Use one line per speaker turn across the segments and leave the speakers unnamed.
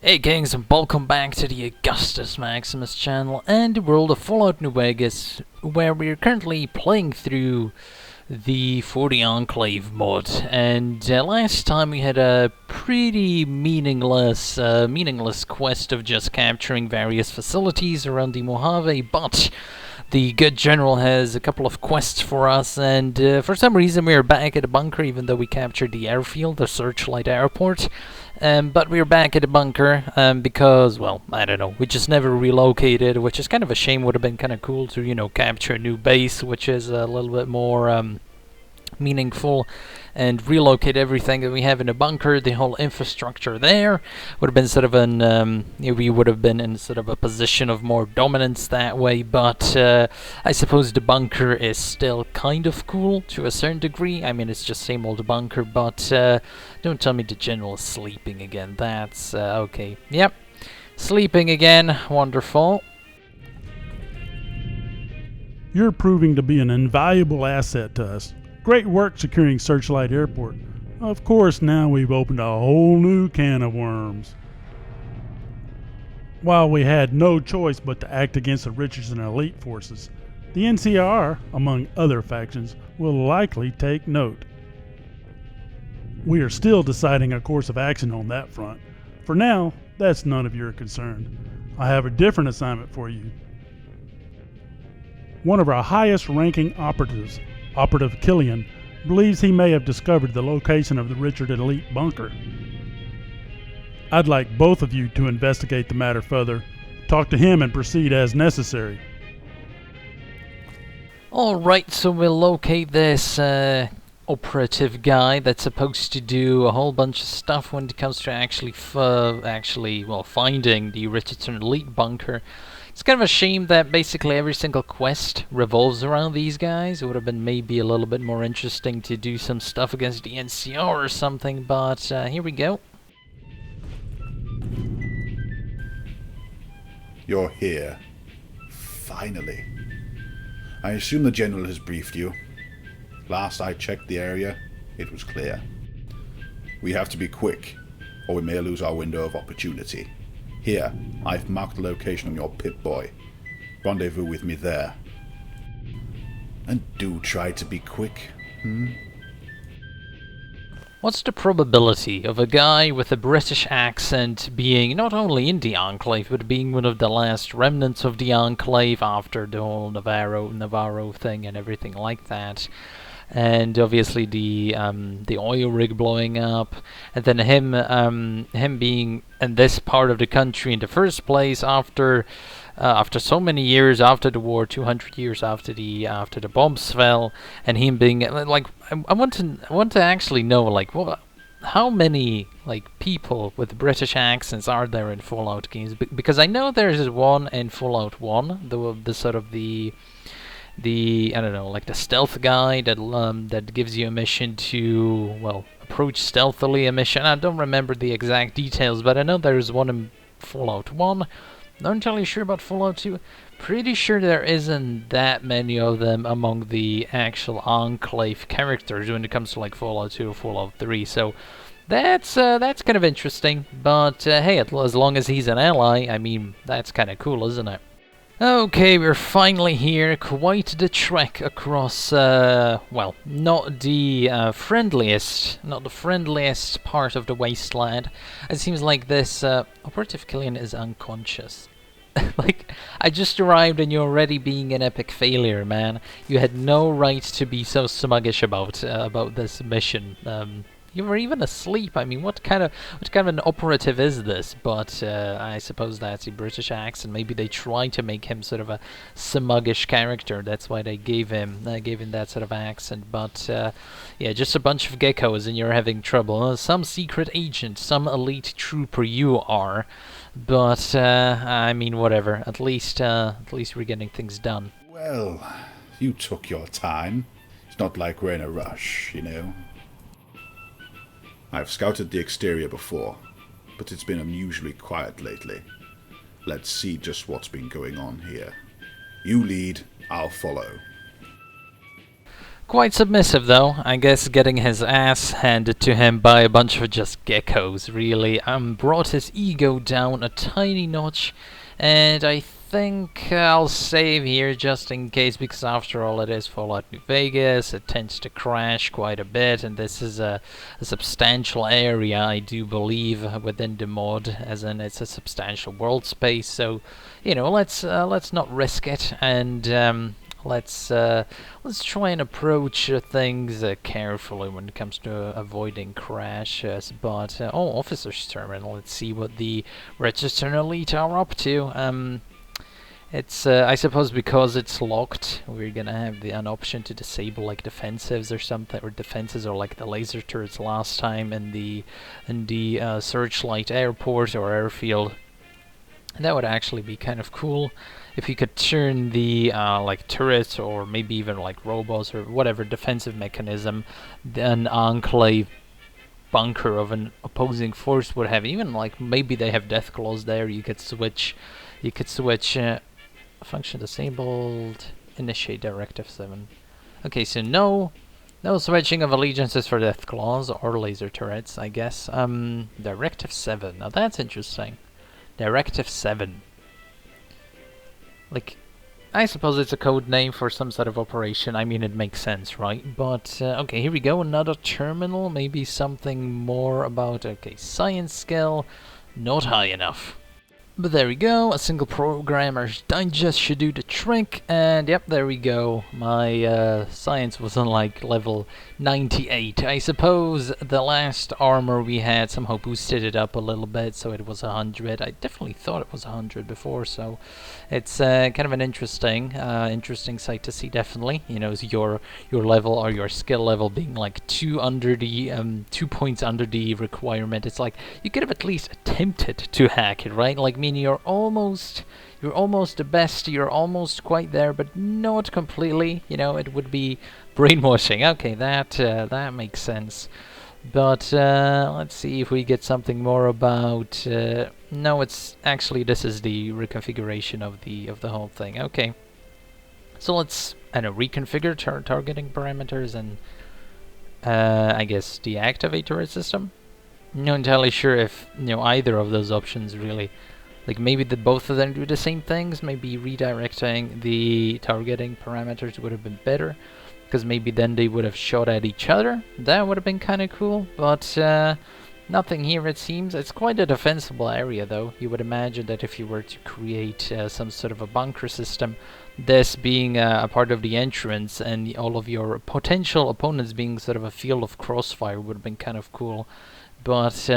Hey gangs, and welcome back to the Augustus Maximus channel and the world of Fallout New Vegas, where we're currently playing through the 40 Enclave mod. And last time we had a pretty meaningless quest of just capturing various facilities around the Mojave, but the good general has a couple of quests for us, and for some reason we're back at the bunker, even though we captured the airfield, the Searchlight Airport. But we're back at the bunker because, well, I don't know, we just never relocated, which is kind of a shame. Would have been kind of cool to, you know, capture a new base, which is a little bit more meaningful, and relocate everything that we have in the bunker, the whole infrastructure there. Would have been sort of an, we would have been in sort of a position of more dominance that way, but I suppose the bunker is still kind of cool to a certain degree. I mean, it's just same old bunker, but don't tell me the general is sleeping again. That's okay. Yep, sleeping again. Wonderful.
You're proving to be an invaluable asset to us. Great work securing Searchlight Airport. Of course, now we've opened a whole new can of worms. While we had no choice but to act against the Richardson elite forces, the NCR, among other factions, will likely take note. We are still deciding a course of action on that front. For now, that's none of your concern. I have a different assignment for you. One of our highest-ranking operatives, Operative Killian, believes he may have discovered the location of the Richard elite bunker. I'd like both of you to investigate the matter further, talk to him, and proceed as necessary.
Alright, so we'll locate this operative guy that's supposed to do a whole bunch of stuff when it comes to actually finding the Richardson elite bunker. It's kind of a shame that basically every single quest revolves around these guys. It would have been maybe a little bit more interesting to do some stuff against the NCR or something, but here we go.
You're here. Finally. I assume the General has briefed you. Last I checked the area, it was clear. We have to be quick, or we may lose our window of opportunity. Here, I've marked the location on your Pip-Boy. Rendezvous with me there. And do try to be quick,
What's the probability of a guy with a British accent being not only in the Enclave, but being one of the last remnants of the Enclave after the whole Navarro thing and everything like that? And obviously the oil rig blowing up, and then him being in this part of the country in the first place after so many years after the war, 200 years after the bombs fell, and him being like, I want to actually know, like, how many like people with British accents are there in Fallout games? Because I know there's one in Fallout 1, the sort of the I don't know, like the stealth guy that gives you a mission to, well, approach stealthily a mission. I don't remember the exact details, but I know there's one in Fallout 1. Not entirely sure about Fallout 2. Pretty sure there isn't that many of them among the actual Enclave characters when it comes to like Fallout 2 or Fallout 3. So that's kind of interesting. But hey, as long as he's an ally, I mean, that's kind of cool, isn't it? Okay, we're finally here. Quite the trek across, well, not the friendliest part of the wasteland. It seems like this Operative Killian is unconscious. Like, I just arrived and you're already being an epic failure, man. You had no right to be so smuggish about this mission. You were even asleep. I mean, what kind of an operative is this? But I suppose that's a British accent. Maybe they tried to make him sort of a smuggish character. That's why they gave him that sort of accent. But yeah, just a bunch of geckos, and you're having trouble. Some secret agent, some elite trooper you are. But I mean, whatever. At least we're getting things done.
Well, you took your time. It's not like we're in a rush, you know. I've scouted the exterior before, but it's been unusually quiet lately. Let's see just what's been going on here. You lead, I'll follow.
Quite submissive though, I guess, getting his ass handed to him by a bunch of just geckos, really. Brought his ego down a tiny notch, and I think I'll save here just in case, because after all it is Fallout New Vegas, it tends to crash quite a bit, and this is a substantial area, I do believe, within the mod, as in it's a substantial world space, so, you know, let's not risk it, and let's try and approach things carefully when it comes to avoiding crashes. But oh, officer's terminal. Let's see what the Richardson Elite are up to. It's I suppose because it's locked, we're gonna have an option to disable like defensives or something, or defenses, or like the laser turrets last time in the Searchlight Airport or airfield. And that would actually be kind of cool if you could turn the like turrets, or maybe even like robots or whatever defensive mechanism an Enclave bunker of an opposing force would have. Even like maybe they have death claws there. You could switch. Function disabled. Initiate Directive 7. Okay, so no switching of allegiances for death claws or laser turrets, I guess. Directive 7. Now that's interesting. Directive 7. Like, I suppose it's a code name for some sort of operation. I mean, it makes sense, right? But, okay, here we go. Another terminal. Maybe something more about, okay, science skill. Not high enough. But there we go. A single programmer's digest should do the trick. And, yep, there we go. My science was on, like, level 98. I suppose the last armor we had somehow boosted it up a little bit, so it was 100. I definitely thought it was 100 before, so it's kind of an interesting sight to see. Definitely, you know, your level or your skill level being like 2 points under the requirement. It's like you could have at least attempted to hack it, right? Like, meaning you're almost the best, you're almost quite there, but not completely. You know, it would be brainwashing. Okay, that makes sense. But let's see if we get something more about. No, it's actually, this is the reconfiguration of the whole thing. Okay, so let's reconfigure targeting parameters and I guess deactivate turret system. Not entirely sure if either of those options really. Like, maybe both of them do the same things. Maybe redirecting the targeting parameters would have been better, because maybe then they would have shot at each other. That would have been kind of cool, but nothing here, it seems. It's quite a defensible area, though. You would imagine that if you were to create some sort of a bunker system, this being a part of the entrance and all of your potential opponents being sort of a field of crossfire would have been kind of cool. But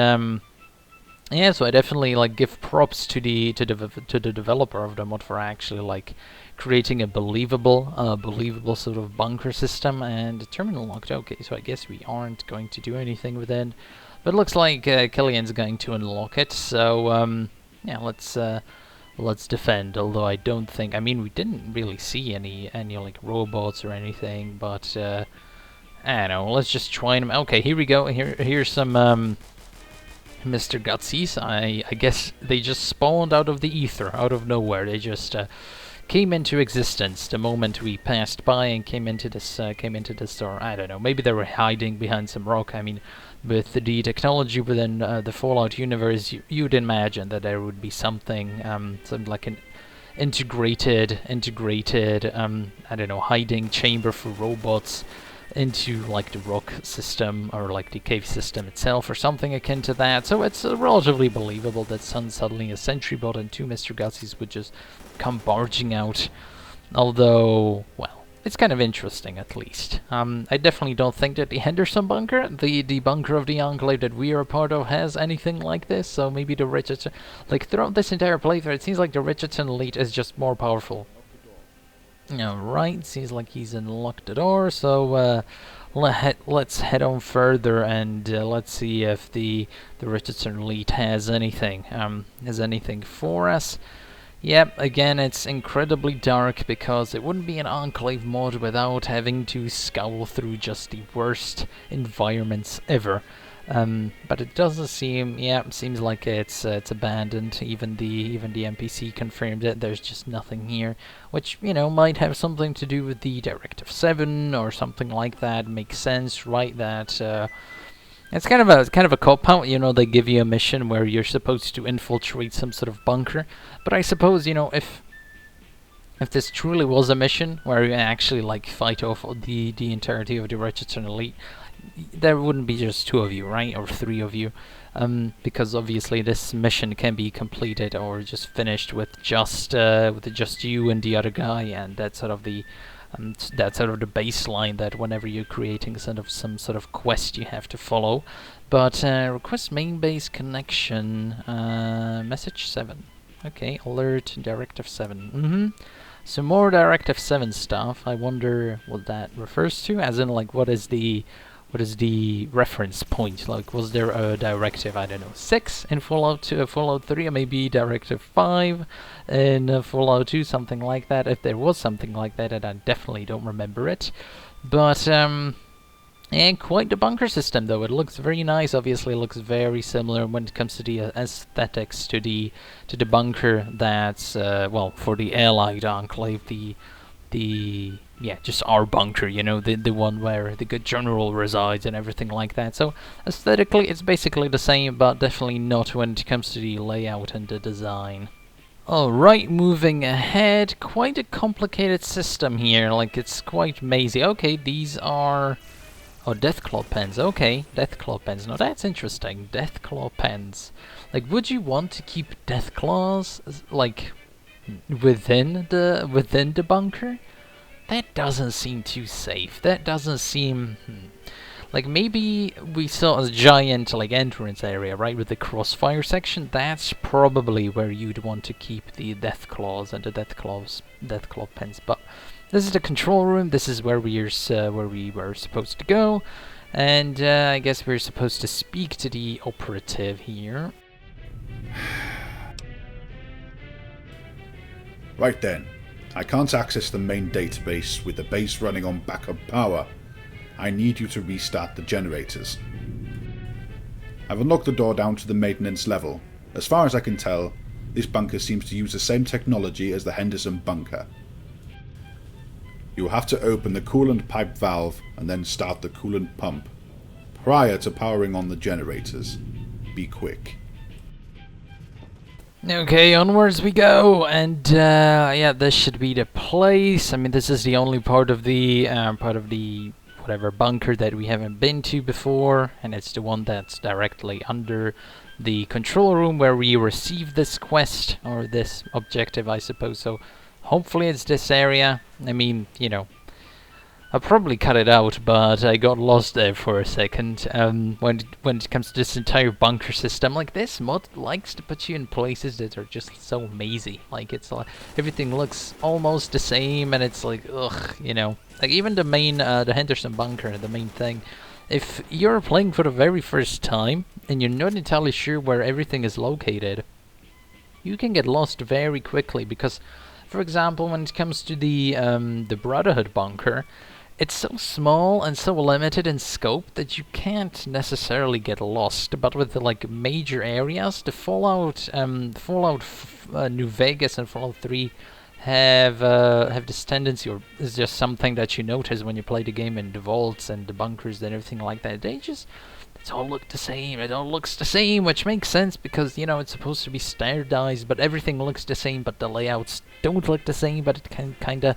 yeah, so I definitely like give props to the developer of the mod for actually like creating a believable sort of bunker system. And the terminal locked. Okay, so I guess we aren't going to do anything with it, but it looks like Killian's going to unlock it. So yeah, let's defend. Although I don't think, I mean, we didn't really see any like robots or anything, but I don't know. Let's just try them. Okay, here we go. Here's some Mr. Gutsies. I guess they just spawned out of the ether, out of nowhere. They just came into existence the moment we passed by and came into this, or I don't know, maybe they were hiding behind some rock. I mean, with the technology within the Fallout universe, you'd imagine that there would be something like an integrated, I don't know, hiding chamber for robots into like the rock system or like the cave system itself or something akin to that. So it's relatively believable that suddenly a sentry bot and 2 Mr. Gutsies would just come barging out. Although, well, it's kind of interesting at least. I definitely don't think that the Henderson bunker, the bunker of the Enclave that we are a part of, has anything like this. So maybe the Richardson, like throughout this entire playthrough, it seems like the Richardson Elite is just more powerful. Alright, seems like he's unlocked the door, so let's head on further and let's see if the Richardson Elite has anything for us. Yep, again, it's incredibly dark because it wouldn't be an Enclave mod without having to scowl through just the worst environments ever. But it doesn't seem, it seems like it's abandoned. Even the NPC confirmed it. There's just nothing here, which might have something to do with the Directive 7 or something like that. Makes sense, right? That it's kind of a cop-out. They give you a mission where you're supposed to infiltrate some sort of bunker. But I suppose if this truly was a mission where you actually fight off the entirety of the Richardson Elite, there wouldn't be just 2 of you, right? Or 3 of you. Because obviously this mission can be completed or just finished with just you and the other guy, and that's sort of the baseline that whenever you're creating some sort of quest you have to follow. But request main base connection, message 7. Okay, alert Directive 7. Some more Directive 7 stuff. I wonder what that refers to, as in what is the reference point? Was there a Directive, I don't know, 6 in Fallout 3, or maybe Directive 5 in Fallout 2, something like that? If there was something like that, and I definitely don't remember it. But and quite the bunker system, though. It looks very nice. Obviously, it looks very similar when it comes to the aesthetics to the bunker that's for the Allied Enclave, just our bunker, the one where the good general resides and everything like that. So aesthetically, it's basically the same, but definitely not when it comes to the layout and the design. Alright, moving ahead. Quite a complicated system here. It's quite mazy. Okay, these are Deathclaw pens. Okay, Deathclaw pens. Now that's interesting. Deathclaw pens. Would you want to keep Deathclaws within the bunker? That doesn't seem too safe. That doesn't seem maybe we saw a giant entrance area, right, with the crossfire section. That's probably where you'd want to keep the Deathclaws and the Deathclaw pens. But this is the control room. This is where we were supposed to go, and I guess we're supposed to speak to the operative here.
Right then. I can't access the main database with the base running on backup power. I need you to restart the generators. I've unlocked the door down to the maintenance level. As far as I can tell, this bunker seems to use the same technology as the Henderson bunker. You will have to open the coolant pipe valve and then start the coolant pump, prior to powering on the generators. Be quick.
Okay, onwards we go, and this should be the place. I mean, this is the only part of the whatever bunker that we haven't been to before, and it's the one that's directly under the control room where we received this quest, or this objective, I suppose. So hopefully it's this area. I mean, I'll probably cut it out, but I got lost there for a second. When it comes to this entire bunker system, this mod likes to put you in places that are just so mazy. It's everything looks almost the same, and it's ugh, even the main, the Henderson bunker, the main thing. If you're playing for the very first time and you're not entirely sure where everything is located, you can get lost very quickly because, for example, when it comes to the Brotherhood bunker, it's so small and so limited in scope that you can't necessarily get lost. But with the major areas, the Fallout New Vegas and Fallout 3 have this tendency, or is just something that you notice when you play the game in the vaults and the bunkers and everything like that. It all look the same. It all looks the same, which makes sense because it's supposed to be standardized, but everything looks the same. But the layouts don't look the same, but it kind of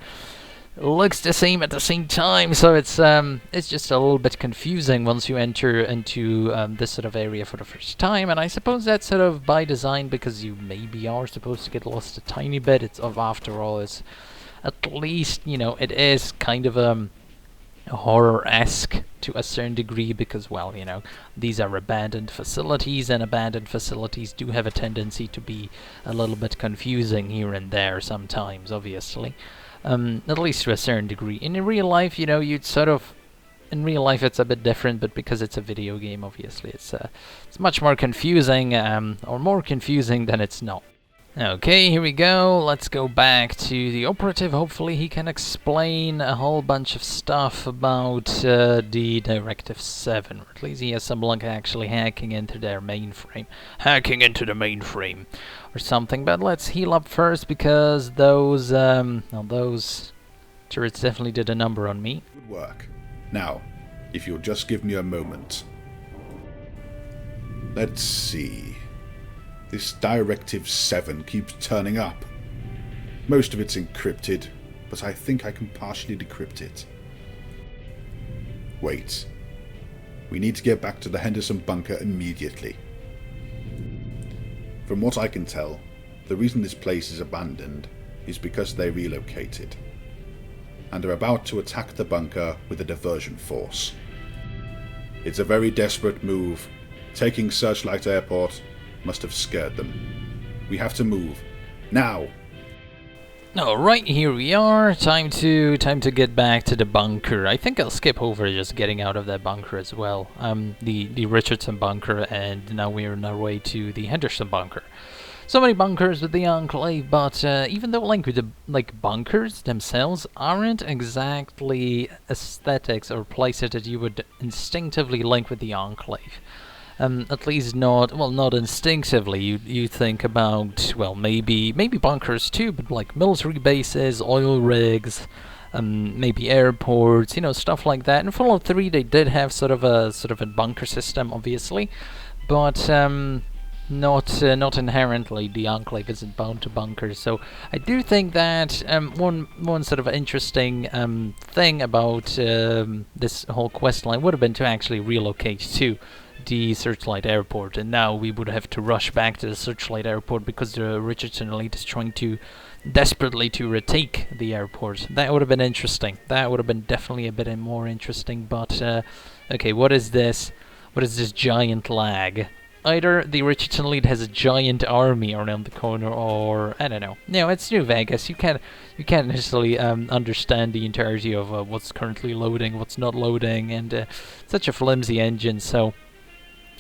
looks the same at the same time, so it's just a little bit confusing once you enter into this sort of area for the first time, and I suppose that's sort of by design because you maybe are supposed to get lost a tiny bit. After all, it's at least it is kind of horror-esque to a certain degree because, these are abandoned facilities, and abandoned facilities do have a tendency to be a little bit confusing here and there sometimes, obviously. At least to a certain degree. In real life, in real life it's a bit different, but because it's a video game, obviously it's much more confusing, or more confusing than it's not. Okay, here we go. Let's go back to the operative. Hopefully he can explain a whole bunch of stuff about the Directive 7. Or at least he has some luck actually hacking into their mainframe. Hacking into the mainframe or something. But let's heal up first because those turrets definitely did a number on me.
Good work. Now, if you'll just give me a moment. Let's see. This Directive 7 keeps turning up. Most of it's encrypted, but I think I can partially decrypt it. Wait. We need to get back to the Henderson bunker immediately. From what I can tell, the reason this place is abandoned is because they relocated, and are about to attack the bunker with a diversion force. It's a very desperate move. Taking Searchlight Airport must have scared them. We have to move. Now!
Alright, here we are. Time to get back to the bunker. I think I'll skip over just getting out of that bunker as well. The Richardson bunker, and now we're on our way to the Henderson bunker. So many bunkers with the Enclave, but even though the bunkers themselves aren't exactly aesthetics or places that you would instinctively link with the Enclave. At least not instinctively. You think about, well, maybe bunkers too, but like military bases, oil rigs, maybe airports, stuff like that. In Fallout 3, they did have sort of a bunker system, obviously, but not inherently. The Enclave isn't bound to bunkers. So I do think that one sort of interesting thing about this whole quest line would have been to actually relocate to the Searchlight Airport, and now we would have to rush back to the Searchlight Airport because the Richardson Elite is trying to desperately to retake the airport. That would have been interesting. That would have been definitely a bit more interesting, but okay, what is this? What is this giant lag? Either the Richardson Elite has a giant army around the corner, or I don't know. No, it's New Vegas. You can't necessarily understand the entirety of what's currently loading, what's not loading, and such a flimsy engine. So,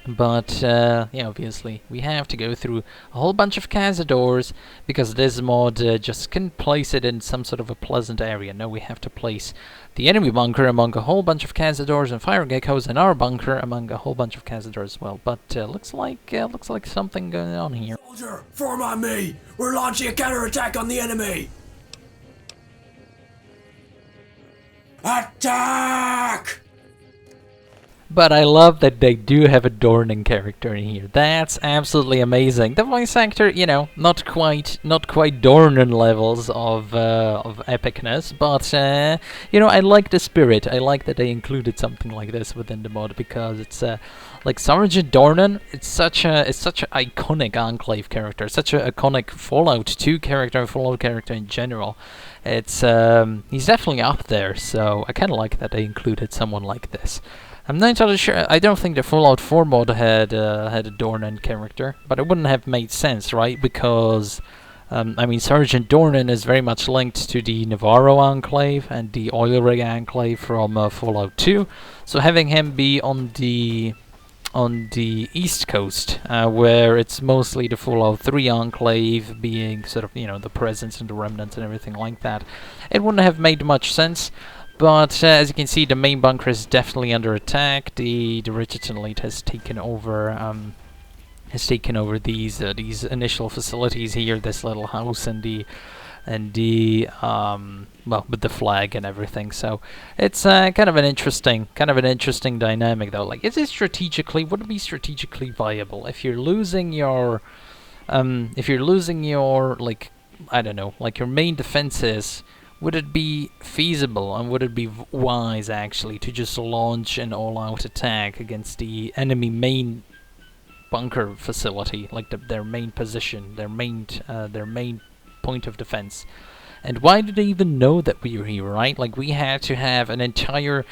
but yeah, obviously we have to go through a whole bunch of cazadors because this mod just can place it in some sort of a pleasant area. No, we have to place the enemy bunker among a whole bunch of cazadors and fire geckos, and our bunker among a whole bunch of cazadors as well. But looks like something going on here.
Soldier, form on me! We're launching a counterattack on the enemy! Attack!
But I love that they do have a Dornan character in here. That's absolutely amazing. The voice actor, not quite Dornan levels of epicness, but I like the spirit. I like that they included something like this within the mod because it's like Sergeant Dornan. It's such an iconic Enclave character, such an iconic Fallout 2 character, Fallout character in general. It's he's definitely up there. So I kind of like that they included someone like this. I'm not entirely sure. I don't think the Fallout 4 mod had a Dornan character, but it wouldn't have made sense, right? Because Sergeant Dornan is very much linked to the Navarro Enclave and the Oil Rig Enclave from Fallout 2. So having him be on the East Coast, where it's mostly the Fallout 3 Enclave being sort of the presence and the remnants and everything like that, it wouldn't have made much sense. But as you can see, the main bunker is definitely under attack. The Richardson Elite has taken over these initial facilities here, this little house and the with the flag and everything. So it's kind of an interesting dynamic though. Like, would it be strategically viable if you're losing your like, I don't know, like your main defenses? Would it be feasible and would it be wise actually to just launch an all-out attack against the enemy main bunker facility, like their main position, their main point of defense? And why did they even know that we were here, right? Like, we had to have an entire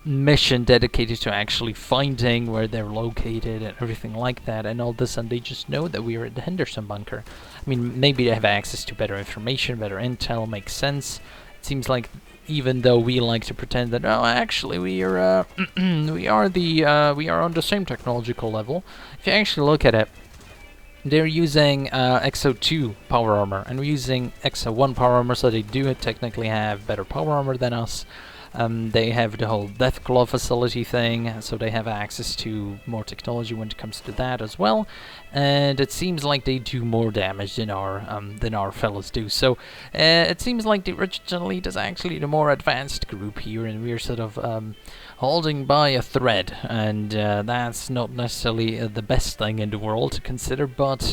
mission dedicated to actually finding where they're located and everything like that, and all this, and they just know that we were at the Henderson bunker. I mean, maybe they have access to better information, better intel, makes sense. It seems like, even though we like to pretend that, oh, actually we are we are on the same technological level, if you actually look at it, they're using XO2 power armor, and we're using XO1 power armor, so they do technically have better power armor than us. They have the whole Death Claw facility thing, so they have access to more technology when it comes to that as well. And it seems like they do more damage than our fellows do. So it seems like the Original Elite is actually the more advanced group here, and we're sort of holding by a thread. And that's not necessarily the best thing in the world to consider, but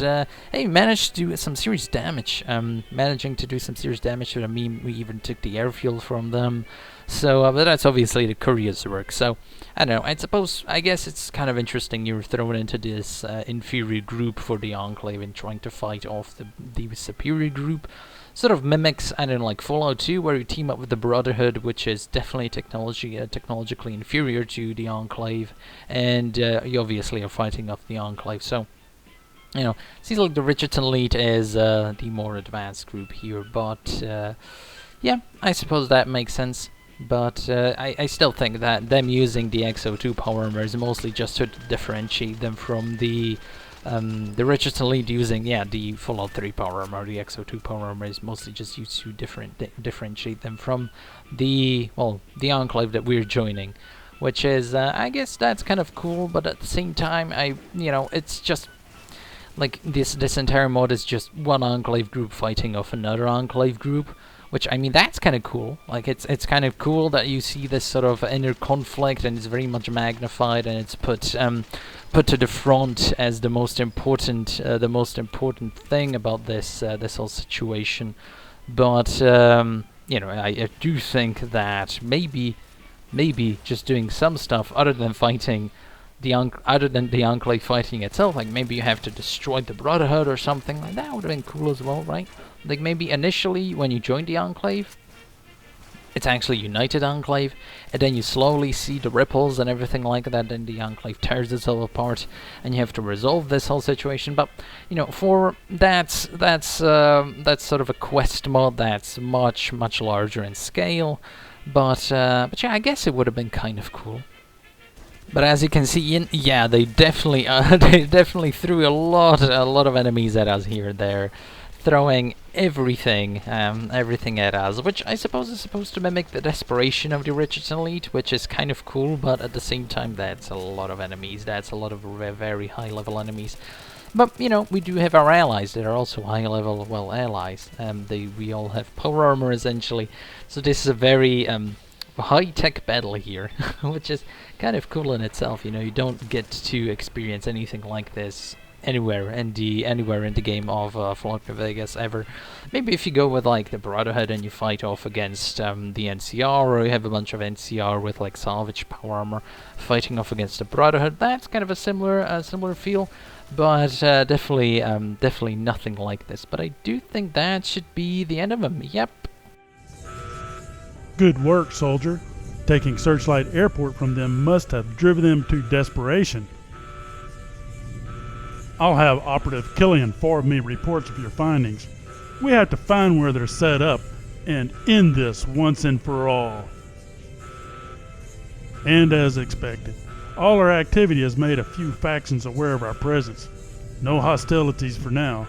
hey, managed to do some serious damage. Managing to do some serious damage to them, we even took the airfield from them. So, but that's obviously the courier's work. So, I don't know. I guess it's kind of interesting you're thrown into this inferior group for the Enclave and trying to fight off the superior group. Sort of mimics, I don't know, like Fallout 2, where you team up with the Brotherhood, which is definitely technologically inferior to the Enclave, and you obviously are fighting off the Enclave. So, you know, seems like the Richardson Elite is the more advanced group here, but yeah, I suppose that makes sense. But I still think that them using the XO2 power armor is mostly just to differentiate them from the Richardson Elite using, the Fallout 3 power armor. The XO2 power armor is mostly just used to differentiate them from the Enclave that we're joining, which is, I guess that's kind of cool, but at the same time, it's just like this entire mod is just one Enclave group fighting off another Enclave group. Which, I mean, that's kind of cool. Like, it's kind of cool that you see this sort of inner conflict, and it's very much magnified, and it's put to the front as the most important thing about this whole situation. But I do think that maybe just doing some stuff other than fighting the Enclave fighting itself, like maybe you have to destroy the Brotherhood or something like that, would have been cool as well, right? Like maybe initially when you join the Enclave, it's actually United Enclave, and then you slowly see the ripples and everything like that, then the Enclave tears itself apart, and you have to resolve this whole situation. But for that's sort of a quest mod that's much larger in scale. But yeah, I guess it would have been kind of cool. But as you can see, they definitely threw a lot of enemies at us here. They're throwing everything at us, which I suppose is supposed to mimic the desperation of the Richardson Elite, which is kind of cool. But at the same time, that's a lot of enemies. That's a lot of very high-level enemies. But we do have our allies that are also high-level, allies. We all have power armor essentially. So this is a very high-tech battle here, which is kind of cool in itself. You don't get to experience anything like this anywhere in the game of Fallout New Vegas ever. Maybe if you go with like the Brotherhood and you fight off against the NCR, or you have a bunch of NCR with like salvage power armor fighting off against the Brotherhood, that's kind of a similar feel. But definitely nothing like this. But I do think that should be the end of him. Yep.
Good work, soldier. Taking Searchlight Airport from them must have driven them to desperation. I'll have Operative Killian forward me reports of your findings. We have to find where they're set up and end this once and for all. And as expected, all our activity has made a few factions aware of our presence. No hostilities for now,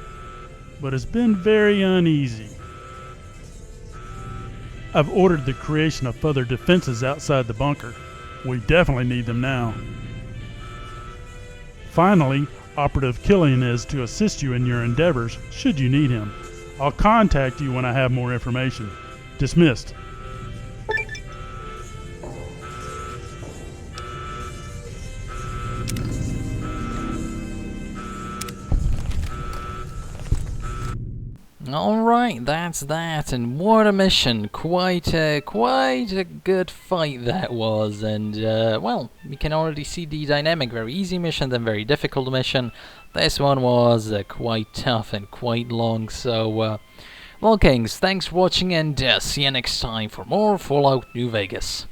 but it's been very uneasy. I've ordered the creation of further defenses outside the bunker. We definitely need them now. Finally, Operative Killian is to assist you in your endeavors should you need him. I'll contact you when I have more information. Dismissed.
Alright, that's that, and what a mission. Quite a good fight that was, and we can already see the dynamic. Very easy mission, then very difficult mission. This one was quite tough and quite long, so, Kings, thanks for watching, and see you next time for more Fallout New Vegas.